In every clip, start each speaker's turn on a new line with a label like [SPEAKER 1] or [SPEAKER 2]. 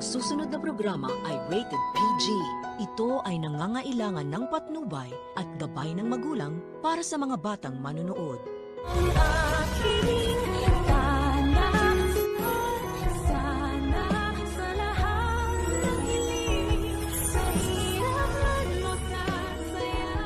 [SPEAKER 1] Ang susunod na programa ay rated PG. Ito ay nangangailangan ng patnubay at gabay ng magulang para sa mga batang manonood.
[SPEAKER 2] Ang aking tanas, sana sa lahat ng hiling, sa hirap at makasaya.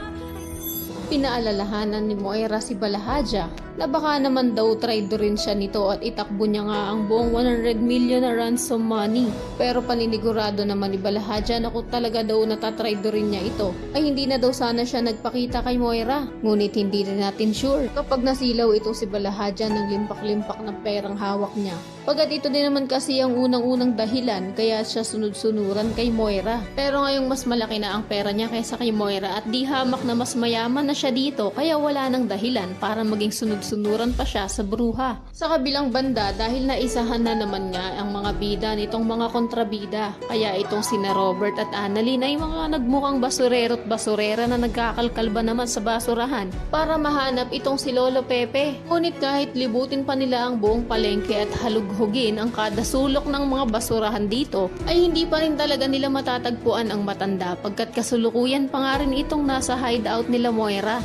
[SPEAKER 3] Pinaalalahanan ni Moira si Balahadja na baka naman daw traitor rin siya nito at itakbo niya nga ang buong 100 million na ransom money. Pero paninigurado naman ni Balahadja na kung talaga daw natatraitor rin niya ito, ay hindi na daw sana siya nagpakita kay Moira. Ngunit hindi rin natin sure kapag nasilaw itong si Balahadja ng limpak-limpak na perang hawak niya. Pagkat ito din naman kasi ang unang-unang dahilan kaya siya sunod-sunuran kay Moira. Pero ngayong mas malaki na ang pera niya kaysa kay Moira at di hamak na mas mayaman na siya dito kaya wala nang dahilan para maging sunod-sunuran pa siya sa bruha. Sa kabilang banda dahil naisahan na naman nga ang mga bida nitong mga kontrabida. Kaya itong sina Robert at Annalyn ay mga nagmukhang basurero at basurera na nagkakalkalba naman sa basurahan para mahanap itong si Lolo Pepe. Ngunit kahit libutin pa nila ang buong palengke at halughugin ang kada sulok ng mga basurahan dito, ay hindi pa rin talaga nila matatagpuan ang matanda pagkat kasulukuyan pa nga rin itong nasa hideout nila Moira.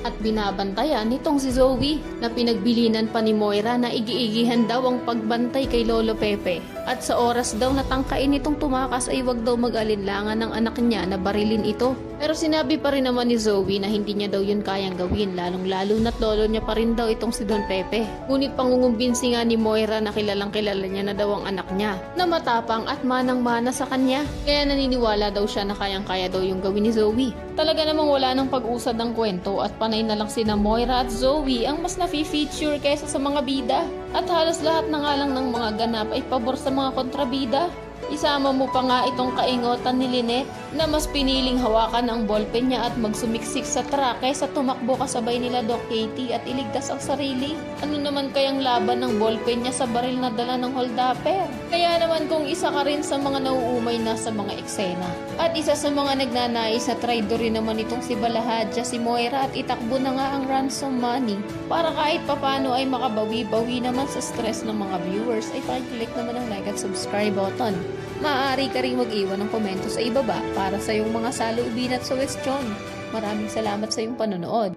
[SPEAKER 3] At binabantayan nitong si Zoe na pinagbilinan pa ni Moira na igi-igihan daw ang pagbantay kay Lolo Pepe. At sa oras daw na tangkain itong tumakas ay wag daw mag-alinlangan ng anak niya na barilin ito. Pero sinabi pa rin naman ni Zoe na hindi niya daw yun kayang gawin, lalong-lalo na't lolo niya pa rin daw itong si Don Pepe. Ngunit pangungumbinsi nga ni Moira na kilalang-kilala niya na daw ang anak niya, na matapang at manang-mana sa kanya. Kaya naniniwala daw siya na kayang-kaya daw yung gawin ni Zoe. Talaga namang wala nang pag-usad ng kwento at panay na lang sina Moira at Zoe ang mas nafi-feature kaysa sa mga bida. At halos lahat na nga lang ng mga ganap ay pabor sa mga kontrabida. Isama mo pa nga itong kaingotan ni Lynette na mas piniling hawakan ang ballpen niya at magsumiksik sa truck kaysa tumakbo kasabay nila Doc Katie at iligtas ang sarili. Ano naman kayang laban ng ballpen niya sa baril na dala ng holdapper? Kaya naman kung isa ka rin sa mga nauumay na sa mga eksena. At isa sa mga nagnanais na traitor rin naman itong si Balahadja, si Moira, at itakbo na nga ang ransom money para kahit papano ay makabawi-bawi naman sa stress ng mga viewers ay pakiclick naman ang like at subscribe button. Maaari ka rin mag-iwan ng komento sa ibaba para sa iyong mga saloobin at suwestyon. Maraming salamat sa iyong panonood.